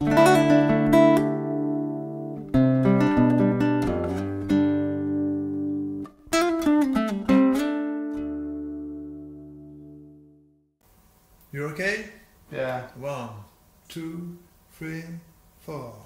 You okay? Yeah. 1, 2, 3, 4.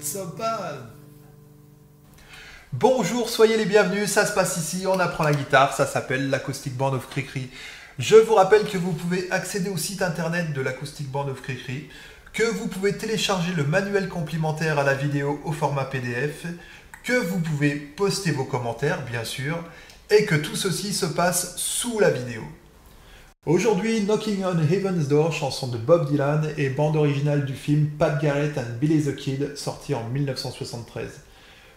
So bad. Bonjour, soyez les bienvenus, ça se passe ici, on apprend la guitare, ça s'appelle l'Acoustic Band of Cricri. Je vous rappelle que vous pouvez accéder au site internet de l'Acoustic Band of Cricri, que vous pouvez télécharger le manuel complémentaire à la vidéo au format PDF, que vous pouvez poster vos commentaires, bien sûr, et que tout ceci se passe sous la vidéo. Aujourd'hui, Knocking on Heaven's Door, chanson de Bob Dylan et bande originale du film Pat Garrett and Billy the Kid, sorti en 1973.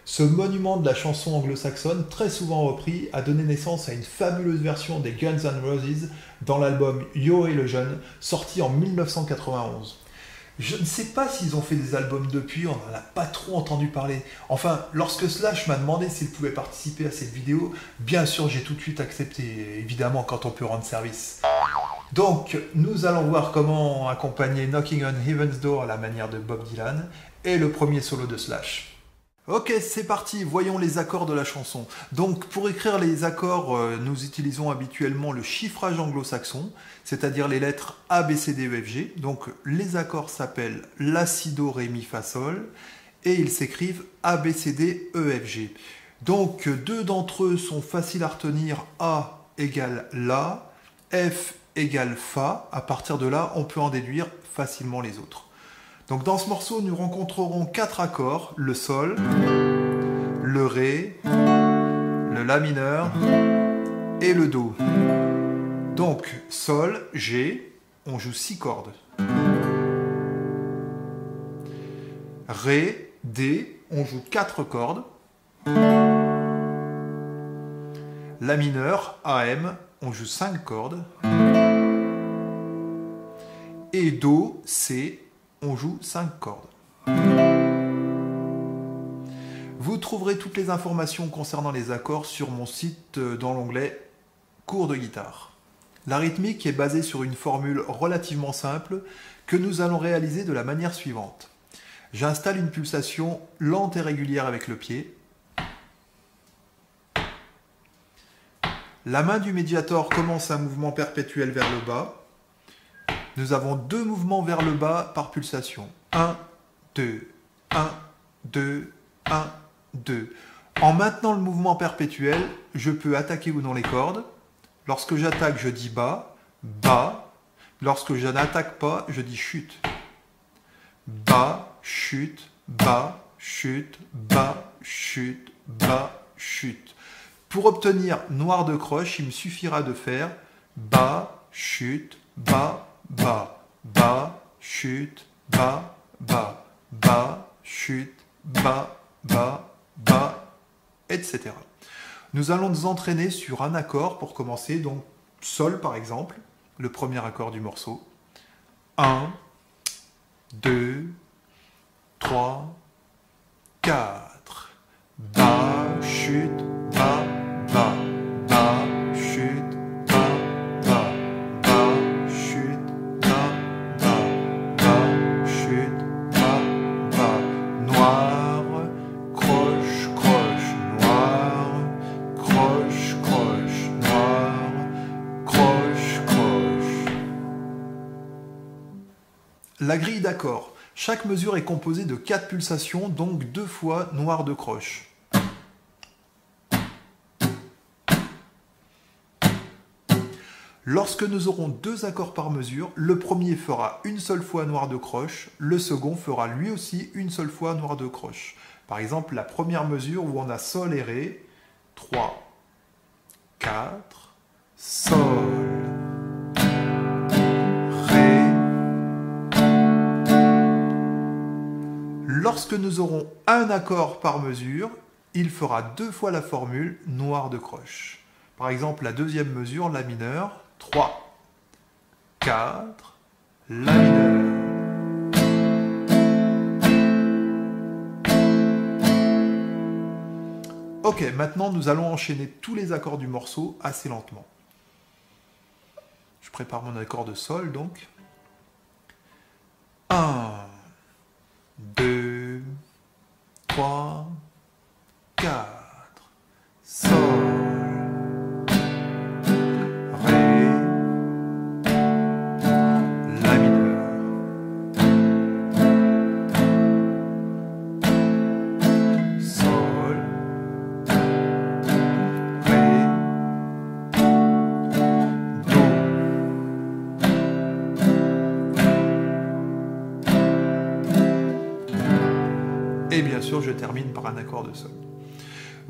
Ce monument de la chanson anglo-saxonne, très souvent repris, a donné naissance à une fabuleuse version des Guns N' Roses dans l'album Yo et le Jeune, sorti en 1991. Je ne sais pas s'ils ont fait des albums depuis, on n'en a pas trop entendu parler. Enfin, lorsque Slash m'a demandé s'il pouvait participer à cette vidéo, bien sûr j'ai tout de suite accepté, évidemment quand on peut rendre service. Donc, nous allons voir comment accompagner Knocking on Heaven's Door à la manière de Bob Dylan et le premier solo de Slash. Ok, c'est parti, voyons les accords de la chanson. Donc, pour écrire les accords, nous utilisons habituellement le chiffrage anglo-saxon, c'est-à-dire les lettres A, B, C, D, E, F, G. Donc, les accords s'appellent La, Si, Do, Ré, Mi, Fa, Sol, et ils s'écrivent A, B, C, D, E, F, G. Donc, deux d'entre eux sont faciles à retenir, A égale La, F égale Fa. À partir de là, on peut en déduire facilement les autres. Donc dans ce morceau, nous rencontrerons 4 accords, le Sol, le Ré, le La mineur et le Do. Donc Sol, G, on joue 6 cordes. Ré, D, on joue 4 cordes. La mineur, AM, on joue 5 cordes. Et Do, C, on joue 5 cordes. Vous trouverez toutes les informations concernant les accords sur mon site dans l'onglet Cours de guitare. La rythmique est basée sur une formule relativement simple que nous allons réaliser de la manière suivante. J'installe une pulsation lente et régulière avec le pied. La main du médiator commence un mouvement perpétuel vers le bas. Nous avons 2 mouvements vers le bas par pulsation. 1, 2, 1, 2, 1, 2. En maintenant le mouvement perpétuel, je peux attaquer ou non les cordes. Lorsque j'attaque, je dis bas, bas. Lorsque je n'attaque pas, je dis chute. Bas, chute, bas, chute, bas, chute, bas, chute. Pour obtenir noir de croche, il me suffira de faire bas, chute, bas, bas, bas, chute, bas, bas, bas, chute, bas, bas, bas, etc. Nous allons nous entraîner sur un accord pour commencer, donc Sol par exemple, le premier accord du morceau. 1, 2, 3, 4. Bas, chute, bas, bas, bas, chute, bas, bas, bas, chute, bas, bas, bas, chute, bas, bas, noir, croche, croche, noir, croche, croche, noir, croche, croche. La grille d'accords. Chaque mesure est composée de 4 pulsations, donc 2 fois noir de croche. Lorsque nous aurons deux accords par mesure, le premier fera une seule fois noir de croche, le second fera lui aussi une seule fois noir de croche. Par exemple, la première mesure où on a Sol et Ré, 3, 4, Sol, Ré. Lorsque nous aurons un accord par mesure, il fera deux fois la formule noir de croche. Par exemple, la deuxième mesure, La mineur, 3, 4, La mineur. Ok, maintenant nous allons enchaîner tous les accords du morceau assez lentement. Je prépare mon accord de Sol donc. 1, 2, 3, 4, Sol, Ré, La mineur. Sol, Ré, Do. Et bien sûr, je termine par un accord de Sol.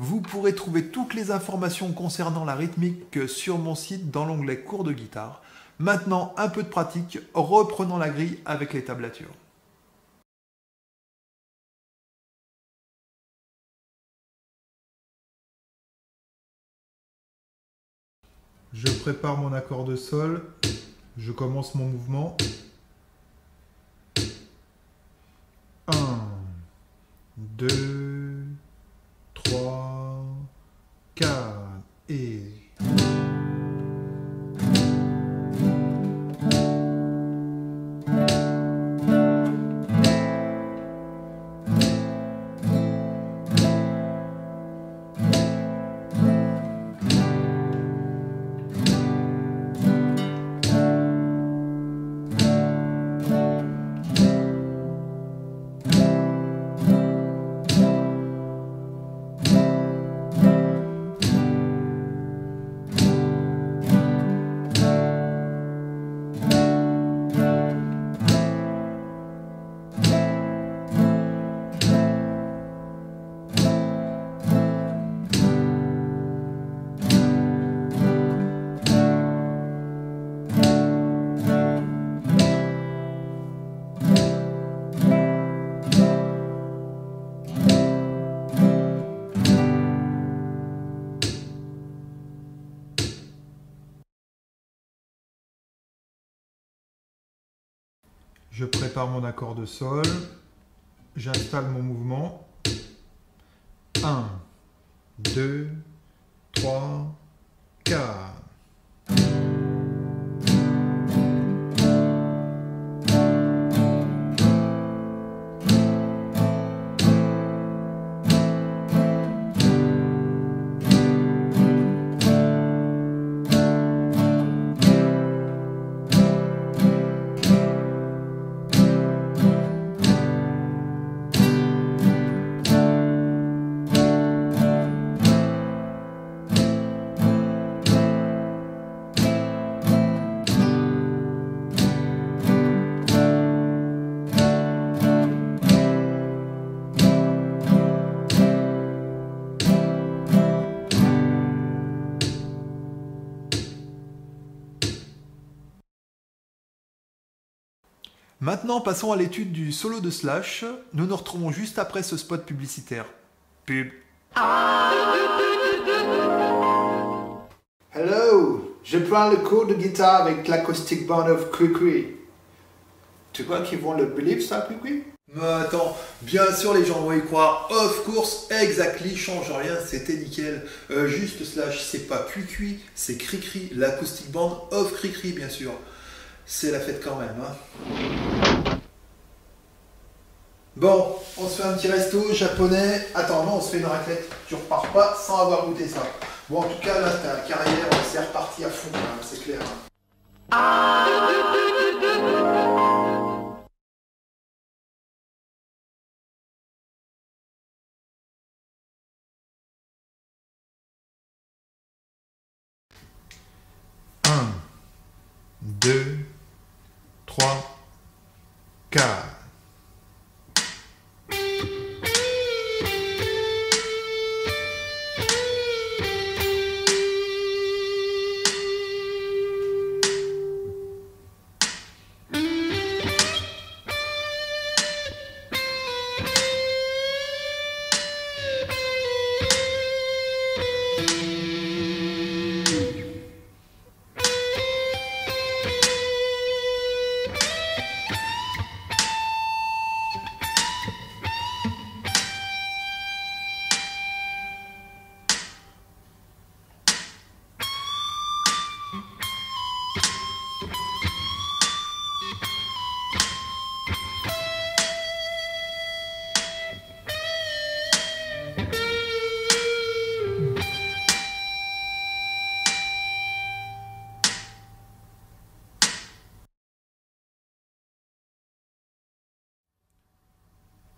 Vous pourrez trouver toutes les informations concernant la rythmique sur mon site dans l'onglet cours de guitare. Maintenant, un peu de pratique, reprenons la grille avec les tablatures. Je prépare mon accord de Sol, je commence mon mouvement. 1, 2, 3, 4 et... Je prépare mon accord de Sol, j'installe mon mouvement. 1, 2, 3, 4. Maintenant, passons à l'étude du solo de Slash. Nous nous retrouvons juste après ce spot publicitaire. Pub. Hello, je prends le cours de guitare avec l'Acoustic Band of Cricri. Tu crois qu'ils vont le believe ça, Cricri? Mais attends, bien sûr les gens vont y croire. Of course, exactly, change rien, c'était nickel. Juste Slash, c'est pas Cuicui, c'est Cricri, l'Acoustic Band of Cricri, bien sûr. C'est la fête quand même, hein. Bon, on se fait un petit resto japonais. Attends, non, on se fait une raclette. Tu repars pas sans avoir goûté ça. Bon, en tout cas, là, ta carrière, c'est reparti à fond, hein, c'est clair. 2, 3, 4.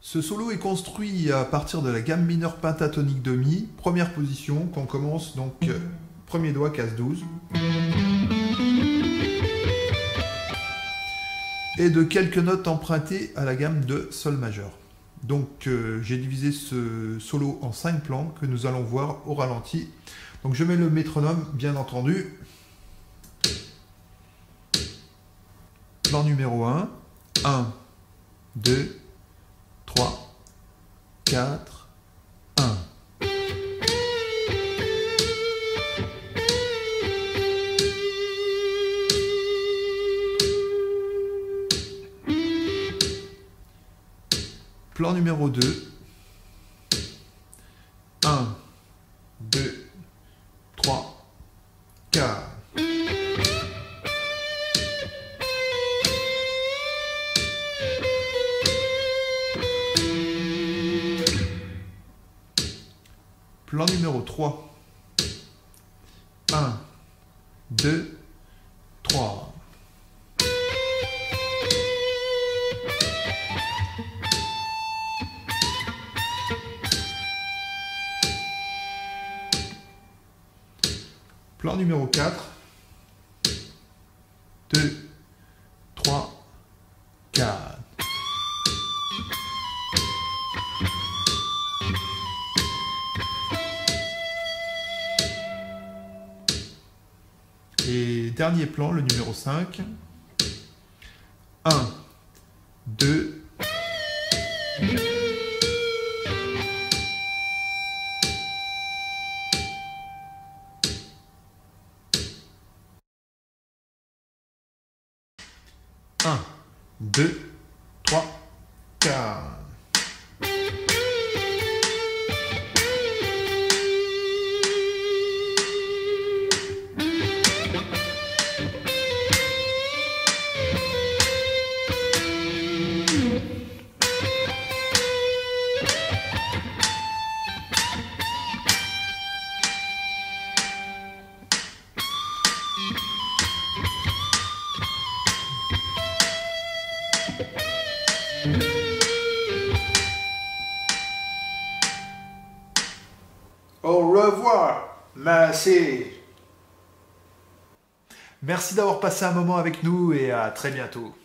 Ce solo est construit à partir de la gamme mineure pentatonique de Mi, première position, qu'on commence donc premier doigt, case 12. Et de quelques notes empruntées à la gamme de Sol majeur. Donc j'ai divisé ce solo en 5 plans que nous allons voir au ralenti. Donc je mets le métronome, bien entendu. Plan numéro 1, 1, 2, 3, 4, 1. Plan numéro 2, 1, 2, 3, 4. Plan numéro 3. 1, 2, 3. Plan numéro 4. 2, 3, 4. Et dernier plan, le numéro 5. 1, 2, 1, 2, 3, 4. Au revoir. Merci. Merci d'avoir passé un moment avec nous et à très bientôt.